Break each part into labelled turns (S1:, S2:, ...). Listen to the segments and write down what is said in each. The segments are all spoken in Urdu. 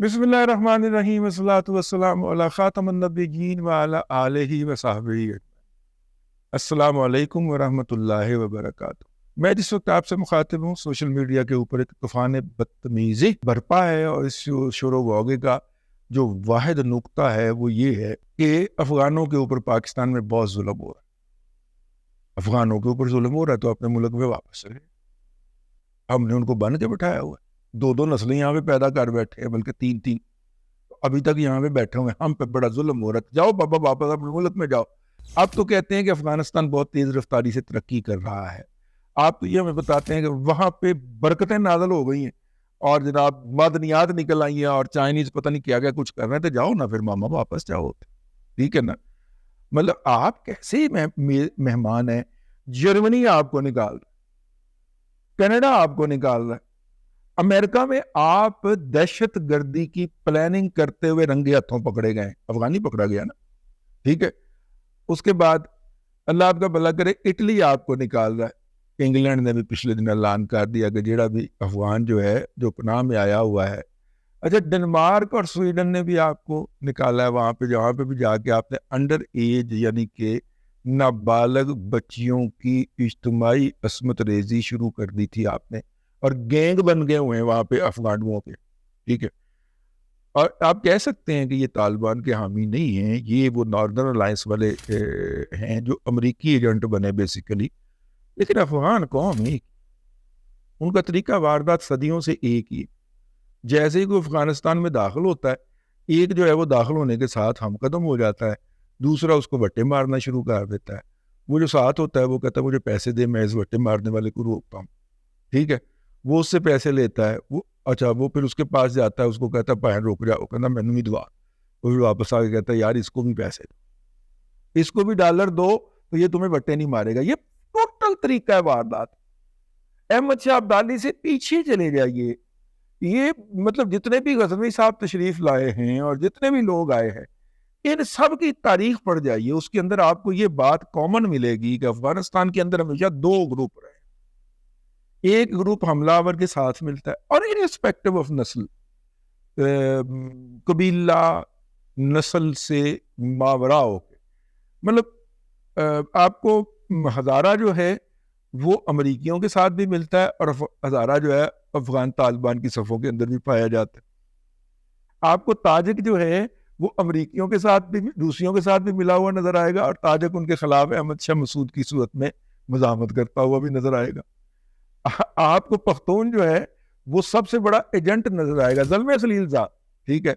S1: بسم اللہ الرحمن الرحیم، والصلاۃ والسلام علی خاتم النبیین وعلی آلہ وصحبہ اجمعین۔ السلام علیکم ورحمۃ اللہ وبرکاتہ۔ میں جس وقت آپ سے مخاطب ہوں، سوشل میڈیا کے اوپر ایک طوفان بدتمیزی برپا ہے، اور اس شور و غوغے کا جو واحد نقطہ ہے وہ یہ ہے کہ افغانوں کے اوپر پاکستان میں بہت ظلم ہو رہا ہے۔ افغانوں کے اوپر ظلم ہو رہا ہے تو اپنے ملک میں واپس چلے۔ ہم نے ان کو بن کے بٹھایا ہوا ہے، دو نسلیں یہاں پہ پیدا کر بیٹھے ہیں، بلکہ تین ابھی تک یہاں پہ بیٹھے ہوئے ہیں۔ ہم پہ بڑا ظلم ہو رہا ہے، جاؤ بابا واپس اپنے ملک میں جاؤ۔ آپ تو کہتے ہیں کہ افغانستان بہت تیز رفتاری سے ترقی کر رہا ہے، آپ تو یہ ہمیں بتاتے ہیں کہ وہاں پہ برکتیں نازل ہو گئی ہیں اور جناب معدنیات نکل آئی ہیں اور چائنیز پتہ نہیں کیا کیا کچھ کر رہے ہیں، تو جاؤ نا پھر ماما واپس جاؤ، ٹھیک ہے نا۔ مطلب آپ کیسے مہمان ہیں؟ جرمنی آپ کو نکال رہا، کینیڈا آپ کو نکال رہا ہے، امریکہ میں آپ دہشت گردی کی پلاننگ کرتے ہوئے رنگے ہاتھوں پکڑے گئے، افغانی پکڑا گیا نا، ٹھیک ہے۔ اس کے بعد اللہ آپ کا بھلا کرے، اٹلی آپ کو نکال رہا ہے۔ انگلینڈ نے بھی پچھلے دن اعلان کر دیا کہ جیڑا بھی افغان جو ہے جو پناہ میں آیا ہوا ہے، اچھا ڈنمارک اور سویڈن نے بھی آپ کو نکالا ہے وہاں پہ، جہاں پہ بھی جا کے آپ نے انڈر ایج یعنی کہ نابالغ بچیوں کی اجتماعی عصمت ریزی شروع کر دی تھی آپ نے، اور گینگ بن گئے ہوئے ہیں وہاں پہ افغانوں کے، ٹھیک ہے۔ اور آپ کہہ سکتے ہیں کہ یہ طالبان کے حامی نہیں ہیں، یہ وہ ناردرن الائنس والے ہیں جو امریکی ایجنٹ بنے بیسیکلی، لیکن افغان قوم ایک، ان کا طریقہ واردات صدیوں سے ایک ہی ہے۔ جیسے ہی کوئی افغانستان میں داخل ہوتا ہے، ایک جو ہے وہ داخل ہونے کے ساتھ ہم قدم ہو جاتا ہے، دوسرا اس کو وٹے مارنا شروع کر دیتا ہے۔ وہ جو ساتھ ہوتا ہے وہ کہتا ہے مجھے پیسے دے، میں اس وٹے مارنے والے کو روکتا ہوں، ٹھیک ہے۔ وہ اس سے پیسے لیتا ہے، وہ اچھا وہ پھر اس کے پاس جاتا ہے، اس کو کہتا ہے بہن رک جا، وہ کہتا میں نے دعا، وہ پھر واپس آ کے کہتا ہے یار اس کو بھی پیسے دو، اس کو بھی ڈالر دو تو یہ تمہیں وٹے نہیں مارے گا۔ یہ ٹوٹل طریقہ ہے واردات۔ احمد شاہ ابدالی سے پیچھے چلے جائیے، یہ مطلب جتنے بھی غزنوی صاحب تشریف لائے ہیں اور جتنے بھی لوگ آئے ہیں، ان سب کی تاریخ پڑھ جائیے، اس کے اندر آپ کو یہ بات کامن ملے گی کہ افغانستان کے اندر ہمیشہ دو گروپ رہے۔ ایک گروپ حملہ آور کے ساتھ ملتا ہے، اور ارسپیکٹو آف نسل، قبیلہ نسل سے ماورا ہو کے، مطلب آپ کو ہزارہ جو ہے وہ امریکیوں کے ساتھ بھی ملتا ہے، اور ہزارہ جو ہے افغان طالبان کی صفوں کے اندر بھی پایا جاتا ہے۔ آپ کو تاجک جو ہے وہ امریکیوں کے ساتھ بھی، روسیوں کے ساتھ بھی ملا ہوا نظر آئے گا، اور تاجک ان کے خلاف احمد شاہ مسعود کی صورت میں مزاحمت کرتا ہوا بھی نظر آئے گا۔ آپ کو پختون جو ہے وہ سب سے بڑا ایجنٹ نظر آئے گا، زلمے خلیل زاد، ٹھیک ہے،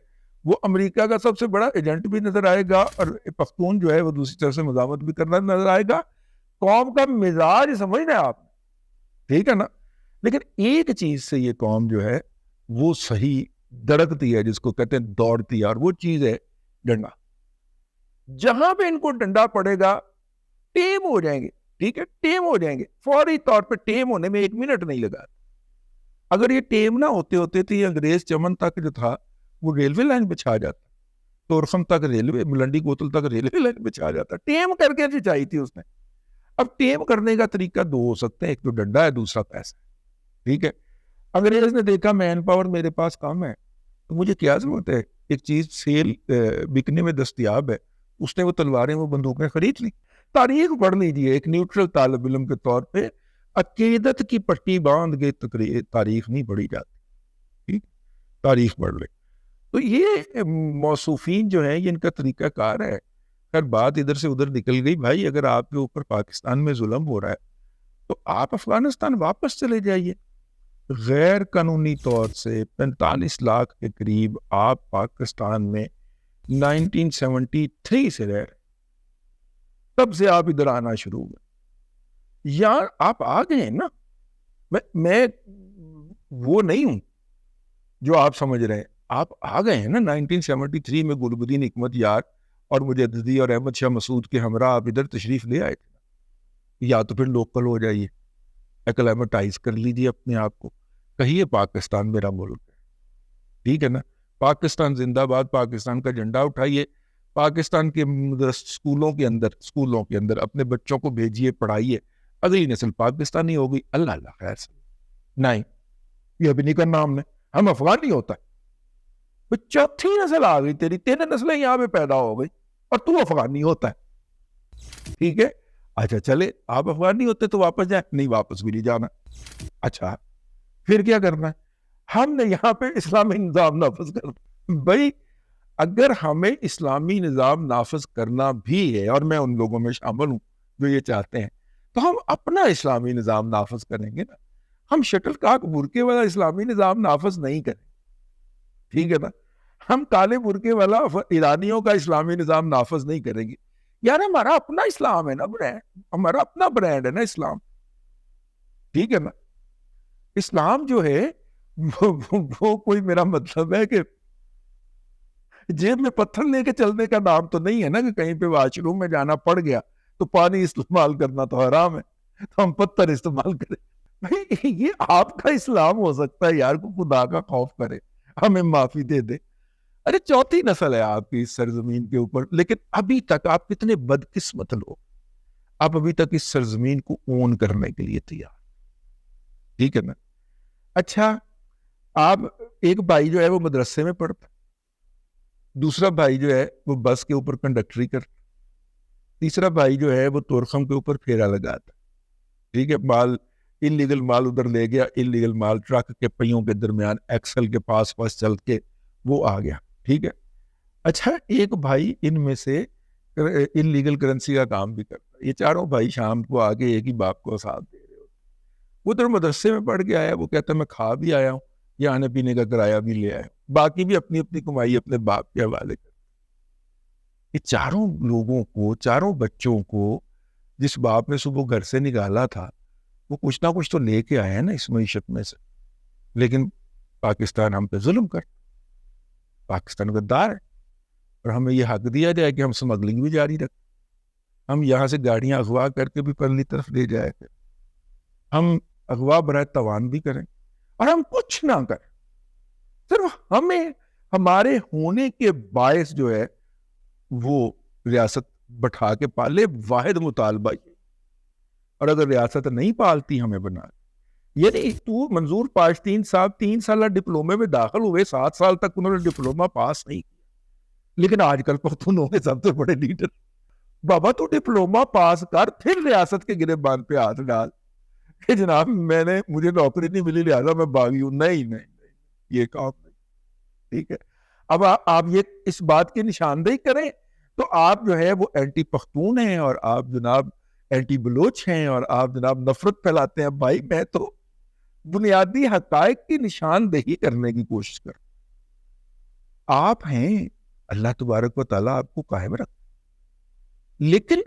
S1: وہ امریکہ کا سب سے بڑا ایجنٹ بھی نظر آئے گا، اور پختون جو ہے وہ دوسری طرف سے مزاحمت بھی کرنا نظر آئے گا۔ قوم کا مزاج سمجھنا ہے آپ، ٹھیک ہے نا۔ لیکن ایک چیز سے یہ قوم جو ہے وہ صحیح دڑکتی ہے، جس کو کہتے ہیں دوڑتی ہے، اور وہ چیز ہے ڈنڈا۔ جہاں پہ ان کو ڈنڈا پڑے گا ٹیم ہو جائیں گے، ٹھیک ہے، ٹیم ہو جائیں گے، فوری طور پہ ٹیم ہونے میں 1 منٹ نہیں لگا۔ اگر یہ ٹیم نہ ہوتے تو یہ انگریز چمن تک جو تھا وہ ریلوے لائن پہ چھا جاتا، تورخم تک ریلوے، ملنڈی کوتل تک ریلوے لائن پہ چھا جاتا، ٹیم کر کے چاہیے تھی اس نے۔ اب ٹیم کرنے کا طریقہ دو ہو سکتے ہیں، ایک تو ڈنڈا ہے، دوسرا پیسہ، ٹھیک ہے۔ انگریز نے دیکھا مین پاور میرے پاس کم ہے تو مجھے کیا ضرورت ہے، ایک چیز سیل بکنے میں دستیاب ہے، اس نے وہ تلواریں وہ بندوقیں خرید لی۔ تاریخ پڑھ لیجیے ایک نیوٹرل طالب علم کے طور پہ، عقیدت کی پٹی باندھ کے تاریخ نہیں پڑھی جاتی، ٹھیک، تاریخ پڑھ لے۔ تو یہ موصوفین جو ہیں یہ ان کا طریقہ کار ہے۔ خیر بات ادھر سے ادھر نکل گئی، بھائی اگر آپ کے اوپر پاکستان میں ظلم ہو رہا ہے تو آپ افغانستان واپس چلے جائیے۔ غیر قانونی طور سے 45 لاکھ کے قریب آپ پاکستان میں 1973 سے رہ رہے، تب سے آپ ادھر آنا شروع ہوئے، یار آپ آ گئے ہیں نا۔ میں وہ نہیں ہوں جو آپ سمجھ رہے ہیں، آپ آ گئے ہیں نا 1973 میں گلبدین حکمت یار اور مجددی اور احمد شاہ مسعود کے ہمراہ آپ ادھر تشریف لے آئے تھے۔ یا تو پھر لوکل ہو جائیے، ایکلیمیٹائز کر لیجیے اپنے آپ کو، کہیے پاکستان میرا ملک ہے، ٹھیک ہے نا۔ پاکستان زندہ باد، پاکستان کا جھنڈا اٹھائیے، پاکستان کے اسکولوں کے اندر اپنے بچوں کو بھیجیے، پڑھائیے، اگلی نسل پاکستانی ہوگی، اللہ اللہ خیر سے۔ نہیں، یہ بھی نہیں کرنا ہم نے، ہم افغان نہیں ہوتا ہے۔ تو چوتھی نسل آ گئی تیری، 3 نسلیں یہاں پہ پیدا ہو گئی اور تو افغانی ہوتا ہے. ٹھیک ہے، اچھا چلے آپ افغانی ہوتے تو واپس جائیں، نہیں واپس بھی نہیں جانا. اچھا پھر کیا کرنا ہے؟ ہم نے یہاں پہ اسلامی نظام نافذ کرنا. بھائی اگر ہمیں اسلامی نظام نافذ کرنا بھی ہے، اور میں ان لوگوں میں شامل ہوں جو یہ چاہتے ہیں، تو ہم اپنا اسلامی نظام نافذ کریں گے نا. ہم شٹل کاک برقے والا اسلامی نظام نافذ نہیں کریں. ٹھیک ہے نا، ہم کالے برقے والا ایرانیوں کا اسلامی نظام نافذ نہیں کریں گے. یار ہمارا اپنا اسلام ہے نا، برانڈ ہمارا اپنا برانڈ ہے نا اسلام. ٹھیک ہے نا، اسلام جو ہے وہ کوئی میرا مطلب ہے کہ جیب میں پتھر لے کے چلنے کا نام تو نہیں ہے نا، کہ کہیں پہ واش روم میں جانا پڑ گیا تو پانی استعمال کرنا تو حرام ہے تو ہم پتھر استعمال کریں. بھائی یہ آپ کا اسلام ہو سکتا ہے یار، کو خدا کا خوف کرے ہمیں معافی دے دے. ارے چوتھی نسل ہے آپ کی اس سرزمین کے اوپر، لیکن ابھی تک آپ کتنے بدقسمت لوگ، آپ ابھی تک اس سرزمین کو اون کرنے کے لیے تیار. ٹھیک ہے نا. اچھا آپ ایک بھائی جو ہے وہ مدرسے میں پڑھتا، دوسرا بھائی جو ہے وہ بس کے اوپر کنڈکٹری کرتا، تیسرا بھائی جو ہے وہ تورخم کے اوپر پھیرا لگاتا. ٹھیک ہے، مال انلیگل مال ادھر لے گیا، انلیگل مال ٹرک کے پہیوں کے درمیان ایکسل کے پاس چل کے وہ آ گیا. ٹھیک ہے. اچھا ایک بھائی ان میں سے انلیگل کرنسی کا کام بھی کرتا. یہ چاروں بھائی شام کو آگے ایک ہی باپ کو ساتھ دے رہے ہوتے. وہ ادھر مدرسے میں پڑھ کے آیا، وہ کہتا ہے میں کھا بھی آیا ہوں، یہ آنے پینے کا کرایہ بھی لے آیا ہوں، باقی بھی اپنی اپنی کمائی اپنے باپ کے حوالے کر. یہ چاروں لوگوں کو، چاروں بچوں کو جس باپ نے صبح گھر سے نکالا تھا، وہ کچھ نہ کچھ تو لے کے آئے ہیں نا اس معیشت میں سے. لیکن پاکستان ہم پہ ظلم کر، پاکستان غدار ہے، اور ہمیں یہ حق دیا جائے کہ ہم سمگلنگ بھی جاری رکھیں. ہم یہاں سے گاڑیاں اغوا کر کے بھی پرلی طرف لے جائے گا، ہم اغوا برائے توان بھی کریں، اور ہم کچھ نہ کریں. صرف ہمیں ہمارے ہونے کے باعث جو ہے وہ ریاست بٹھا کے پالے. واحد مطالبہ یہ، اور اگر ریاست نہیں پالتی ہمیں بنا. یعنی تو منظور پاشتین صاحب 3 سالہ ڈپلومے میں داخل ہوئے، 7 سال تک انہوں نے ڈپلوما پاس نہیں کیا، لیکن آج کل پختونوں کے سب سے بڑے لیڈر. بابا تو ڈپلوما پاس کر، پھر ریاست کے گریبان پہ ہاتھ ڈال کہ جناب مجھے نوکری نہیں ملی لہٰذا میں باغی ہوں. نہیں، یہ کام نہیں. ٹھیک ہے. اب آپ یہ اس بات کی نشاندہی کریں تو آپ جو ہے وہ اینٹی پختون ہیں، اور آپ جناب اینٹی بلوچ ہیں، اور آپ جناب نفرت پھیلاتے ہیں. بھائی میں تو بنیادی حقائق کی نشاندہی کرنے کی کوشش کر. آپ ہیں، اللہ تبارک و تعالیٰ آپ کو قائم رکھ، لیکن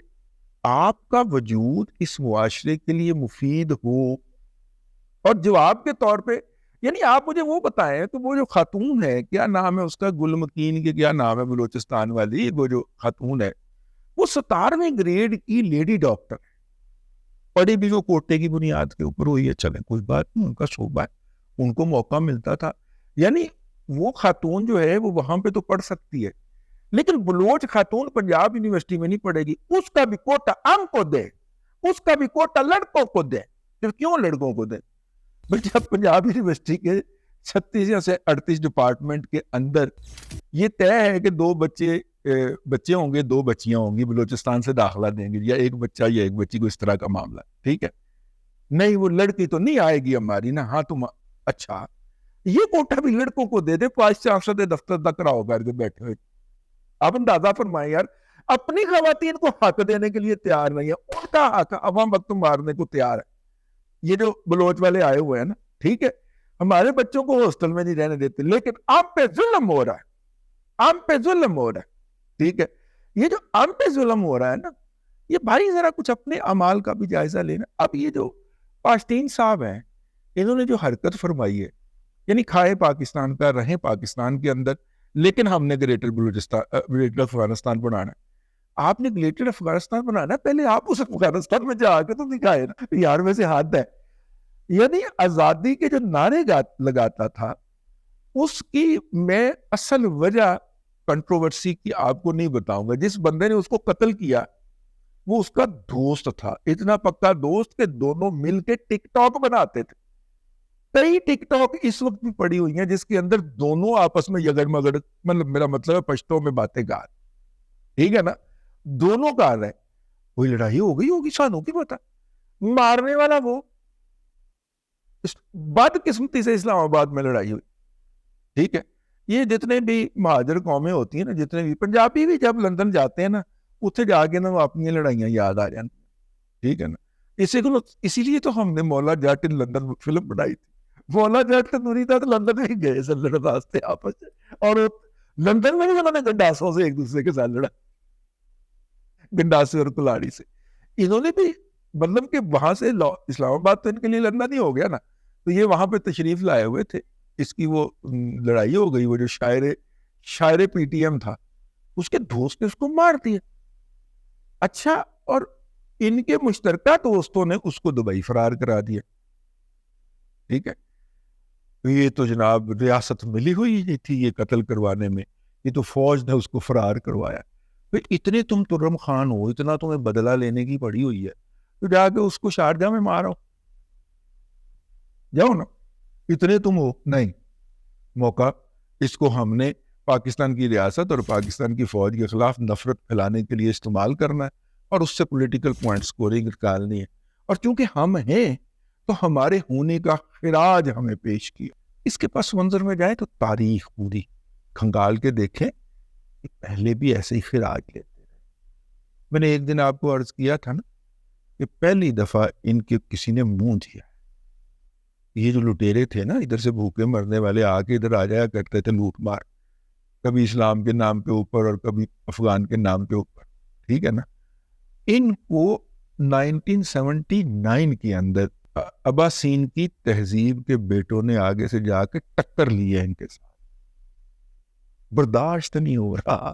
S1: آپ کا وجود اس معاشرے کے لیے مفید ہو. اور جواب کے طور پہ یعنی آپ مجھے وہ بتائیں کہ وہ جو خاتون ہے، کیا نام ہے اس کا، گل مکین کے کیا نام ہے، بلوچستان والی وہ جو خاتون ہے، وہ 17ویں گریڈ کی لیڈی ڈاکٹر ہے، پڑھی بھی وہ کوٹے کی بنیاد کے اوپر ہوئی ہے. چلیں کوئی بات نہیں، ان کا شعبہ ہے، ان کو موقع ملتا تھا. یعنی وہ خاتون جو ہے وہ وہاں پہ تو پڑھ سکتی ہے، لیکن بلوچ خاتون پنجاب یونیورسٹی میں نہیں پڑھے گی. اس کا بھی کوٹا ہم کو دے، اس کا بھی کوٹا لڑکوں کو دے. پھر کیوں لڑکوں کو دے؟ جب پنجاب یونیورسٹی کے 36 یا 38 ڈپارٹمنٹ کے اندر یہ طے ہے کہ 2 بچے ہوں گے، 2 بچیاں ہوں گی، بلوچستان سے داخلہ دیں گے، یا ایک بچہ یا ایک بچی کو، اس طرح کا معاملہ. ٹھیک ہے، نہیں وہ لڑکی تو نہیں آئے گی ہماری نا. ہاں تم اچھا یہ کوٹا بھی لڑکوں کو دے دے، 5 چانسد دفتر تک راؤ کر کے بیٹھے ہوئے. آپ اندازہ فرمائیں یار، اپنی خواتین کو حق دینے کے لیے تیار نہیں ہے، ان کا حق عوام وقت مارنے کو تیار ہے. یہ جو بلوچ والے آئے ہوئے ہیں نا، ٹھیک ہے، ہمارے بچوں کو ہاسٹل میں نہیں رہنے دیتے، لیکن آپ پہ ظلم ہو رہا ہے، آپ پہ ظلم ہو رہا ہے. ٹھیک ہے، یہ جو آپ پہ ظلم ہو رہا ہے نا، یہ بھائی ذرا کچھ اپنے اعمال کا بھی جائزہ لینا. اب یہ جو پاشتین صاحب ہیں، انہوں نے جو حرکت فرمائی ہے، یعنی کھائے پاکستان کا، رہیں پاکستان کے اندر، لیکن ہم نے گریٹر بلوچستان، گریٹر افغانستان بنانا ہے. آپ نے گریٹر افغانستان بنانا، پہلے آپ اس افغانستان میں جا کے تو دکھائے نا یار. میں سے ہاتھ ہے، یعنی آزادی کے جو نعرے لگاتا تھا، اس کی میں اصل وجہ کنٹروورسی کی آپ کو نہیں بتاؤں گا. جس بندے نے اس کو قتل کیا وہ اس کا دوست تھا، اتنا پکا دوست کہ دونوں مل کے ٹک ٹاک بناتے تھے. کئی ٹک ٹاک اس وقت بھی پڑی ہوئی ہیں جس کے اندر دونوں آپس میں یگڑ مگڑ، مطلب میرا مطلب ہے پشتوں میں باتیں کر، ٹھیک ہے نا، دونوں کر رہے، کوئی لڑائی ہو گئی ہوگی سانوں کی پتا، مارنے والا وہ، بدقسمتی سے اسلام آباد میں لڑائی ہوئی، ٹھیک ہے۔ یہ جتنے بھی مہاجر قومیں ہوتی ہیں نا، جتنے بھی پنجابی بھی جب لندن جاتے ہیں نا، اتنے جا کے نا وہ اپنی لڑائیاں یاد آ جاتی، ٹھیک ہے نا۔ اسی لیے تو ہم نے مولا جٹ ان لندن فلم بنائی تھی، مولا جٹ نوری تھا تو لندن ہی گئے سر لڑ واسطے آپس میں، اور لندن میں بھی انہوں نے گنڈاسوں سے ایک دوسرے کے ساتھ لڑا، گنڈاسے اور کلاڑی سے، انہوں نے بھی مطلب کہ وہاں سے اسلام آباد تو ان کے لیے لندن ہی ہو گیا نا، تو یہ وہاں پہ تشریف لائے ہوئے تھے، اس کی وہ لڑائی ہو گئی، وہ جو شاعر پی ٹی ایم تھا اس کے دوست نے اس کو مار دیا، اچھا، اور ان کے مشترکہ دوستوں نے اس کو دبئی فرار کرا دیا، ٹھیک ہے۔ یہ تو جناب ریاست ملی ہوئی نہیں تھی یہ قتل کروانے میں، یہ تو فوج نے اس کو فرار کروایا، پھر اتنے تم ترم خان ہو، اتنا تمہیں بدلہ لینے کی پڑی ہوئی ہے، تو جا کے اس کو شارجہ میں مارو، جاؤ نا، اتنے تم ہو، نہیں، موقع اس کو ہم نے پاکستان کی ریاست اور پاکستان کی فوج کے خلاف نفرت پھیلانے کے لیے استعمال کرنا ہے، اور اس سے پولیٹیکل پوائنٹ سکورنگ نکالنی ہے، اور چونکہ ہم ہیں تو ہمارے ہونے کا خراج ہمیں پیش کیا۔ اس کے پس منظر میں جائیں تو تاریخ پوری کھنگال کے دیکھیں کہ پہلے بھی ایسے ہی خراج لیتے رہے۔ میں نے ایک دن آپ کو عرض کیا تھا نا کہ پہلی دفعہ ان کے کسی نے منہ دیا، یہ جو لٹیرے تھے نا ادھر سے بھوکے مرنے والے آ کے ادھر آ جایا کرتے تھے لوٹ مار، کبھی اسلام کے نام پہ اوپر اور کبھی افغان کے نام پہ اوپر، ٹھیک ہے نا، ان کو 1979 کے اندر اباسین کی تہذیب کے بیٹوں نے آگے سے جا کے ٹکر لی ہے ان کے ساتھ، برداشت نہیں ہو رہا،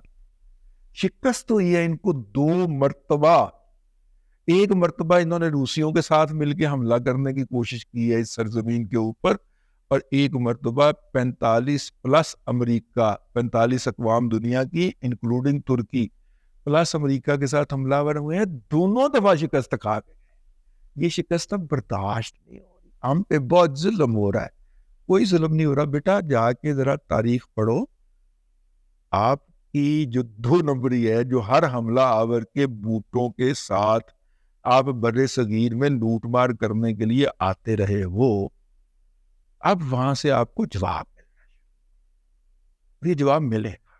S1: شکست ہوئی ہے ان کو 2 مرتبہ، ایک مرتبہ انہوں نے روسیوں کے ساتھ مل کے حملہ کرنے کی کوشش کی ہے اس سرزمین کے اوپر، اور ایک مرتبہ 45+ امریکہ، 45 اقوام دنیا کی انکلوڈنگ ترکی پلس امریکہ کے ساتھ حملہ ور ہوئے ہیں، دونوں دفعہ شکست کھا گئے۔ یہ شکست اب برداشت نہیں ہو رہی، ہم پہ بہت ظلم ہو رہا ہے، کوئی ظلم نہیں ہو رہا، بیٹا جا کے ذرا تاریخ پڑھو، آپ کی جو 2 نمبری ہے، جو ہر حملہ آور کے بوٹوں کے ساتھ آپ بر صغیر میں لوٹ مار کرنے کے لیے آتے رہے، وہ اب وہاں سے آپ کو جواب ملنا، یہ جواب ملے گا۔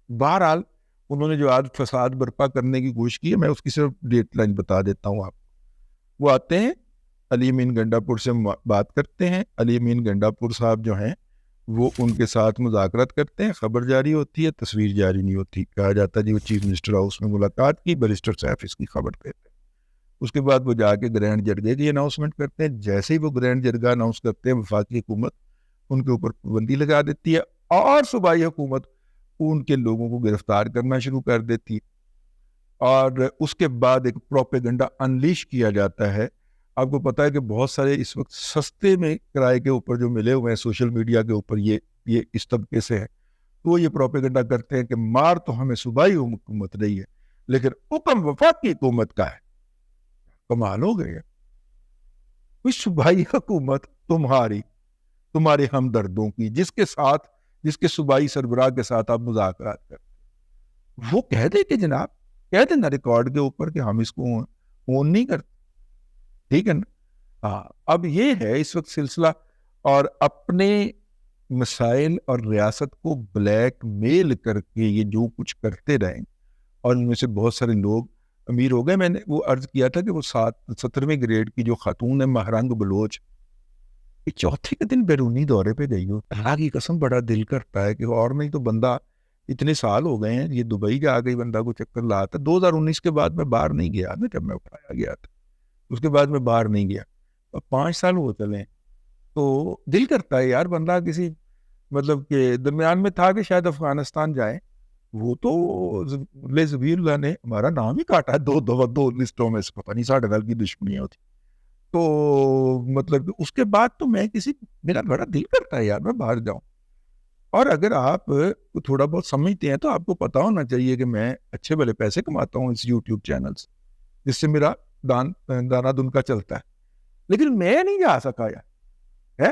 S1: بہرحال انہوں نے جو آج فساد برپا کرنے کی کوشش کی ہے، میں اس کی صرف ڈیٹ لائن بتا دیتا ہوں آپ کو۔ وہ آتے ہیں علی امین گنڈا پور سے بات کرتے ہیں، علی امین گنڈا پور صاحب جو ہیں وہ ان کے ساتھ مذاکرات کرتے ہیں، خبر جاری ہوتی ہے، تصویر جاری نہیں ہوتی، کہا جاتا ہے جی وہ چیف منسٹر ہاؤس میں ملاقات کی، بیرسٹر سیف اس کی خبر دیتے ہیں۔ اس کے بعد وہ جا کے گرینڈ جرگے کی اناؤنسمنٹ کرتے ہیں، جیسے ہی وہ گرینڈ جرگہ اناؤنس کرتے ہیں وفاقی حکومت ان کے اوپر پابندی لگا دیتی ہے، اور صوبائی حکومت ان کے لوگوں کو گرفتار کرنا شروع کر دیتی، اور اس کے بعد ایک پروپیگنڈا انلیش کیا جاتا ہے۔ آپ کو پتا ہے کہ بہت سارے اس وقت سستے میں کرائے کے اوپر جو ملے ہوئے ہیں سوشل میڈیا کے اوپر، یہ اس طبقے سے ہے، تو وہ یہ پروپیگنڈا کرتے ہیں کہ مار تو ہمیں صوبائی حکومت رہی ہے لیکن حکم وفاقی حکومت کا ہے۔ کمال ہو گئے، صوبائی حکومت تمہارے ہمدردوں کی، جس کے صوبائی سربراہ کے ساتھ آپ مذاکرات کرتے، وہ کہہ دے کہ جناب کہہ دینا ریکارڈ کے اوپر کہ ہم اس کو اون نہیں کرتے، ٹھیک ہے نا۔ ہاں، اب یہ ہے اس وقت سلسلہ، اور اپنے مسائل اور ریاست کو بلیک میل کر کے یہ جو کچھ کرتے رہیں، اور ان میں سے بہت سارے لوگ امیر ہو گئے۔ میں نے وہ عرض کیا تھا کہ وہ 17ویں گریڈ کی جو خاتون ہے مہرنگ بلوچ، یہ چوتھے کے دن بیرونی دورے پہ گئی ہو، اللہ کی قسم بڑا دل کرتا ہے کہ، اور نہیں تو بندہ اتنے سال ہو گئے ہیں، یہ دبئی جا گئی بندہ کو چکر لاتا، 2019 کے بعد میں باہر نہیں گیا نا، جب میں اٹھایا گیا تھا اس کے بعد میں باہر نہیں گیا، 5 سال ہو چلے، تو دل کرتا ہے یار بندہ کسی مطلب کہ درمیان میں تھا کہ شاید افغانستان جائے، وہ تو زبیر اللہ نے ہمارا نام ہی کاٹا ہے 2 لسٹوں میں سے، پتہ نہیں ساڑھے نال کی دشمنیاں ہوتی، تو مطلب اس کے بعد تو میرا بڑا دل کرتا ہے یار میں باہر جاؤں۔ اور اگر آپ تھوڑا بہت سمجھتے ہیں تو آپ کو پتا ہونا چاہیے کہ میں اچھے بھلے پیسے کماتا ہوں اس یوٹیوب چینل سے، جس سے میرا دانا دن کا چلتا ہے، لیکن میں نہیں جا سکا یار، ہے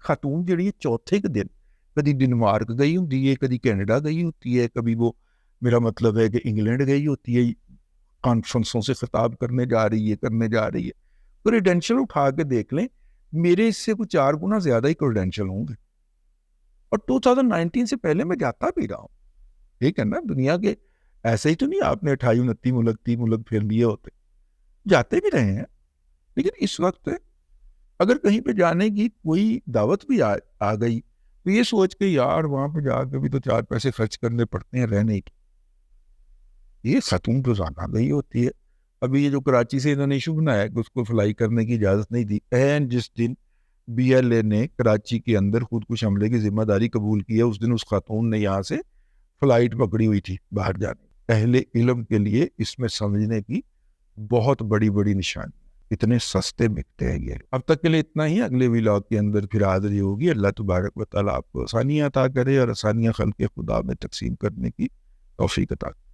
S1: ਖਾਤੂਨ ਜਿਹੜੀ ਹੈ ਚੌਥੇ ਕੁ ਦਿਨ ਕਦੀ ਡੈਨਮਾਰਕ ਗਈ ਹੁੰਦੀ ਹੈ, ਕਦੀ کینیڈا گئی ہوتی ہے, کبھی وہ میرا مطلب ہے کہ انگلینڈ گئی ہوتی ہے, کانفرنسوں سے خطاب کرنے جا رہی ہے. کریڈینشل اٹھا کے دیکھ لیں, میرے اس سے کچھ 4 گنا زیادہ ہی کریڈینشل ہوں گے, اور 2019 سے پہلے میں جاتا بھی رہا ہوں. ٹھیک ہے نا, دنیا کے ایسے ہی تو نہیں آپ نے 28 29 ملک 30 ملک پھر لیے ہوتے, جاتے بھی رہے ہیں. لیکن اس وقت اگر کہیں پہ جانے کی کوئی دعوت بھی آ گئی تو یہ سوچ کے یار وہاں پہ جا کے بھی تو 4 پیسے خرچ کرنے پڑتے ہیں رہنے کی. یہ خاتون روزانہ گئی ہوتی ہے. ابھی یہ جو کراچی سے انہوں نے ایشو بنایا کہ اس کو فلائی کرنے کی اجازت نہیں دی, اینڈ جس دن بی ایل اے نے کراچی کے اندر خودکش حملے کی ذمہ داری قبول کی ہے, اس دن اس خاتون نے یہاں سے فلائٹ پکڑی ہوئی تھی باہر جانے. اہل علم کے لیے اس میں سمجھنے کی بہت بڑی بڑی نشانی. اتنے سستے بکتے ہیں یہ. اب تک کے لیے اتنا ہی. اگلے ولاگ کے اندر پھر حاضری ہوگی. اللہ تبارک و تعالیٰ آپ کو آسانیاں عطا کرے اور آسانیاں خلق خدا میں تقسیم کرنے کی توفیق عطا کرے.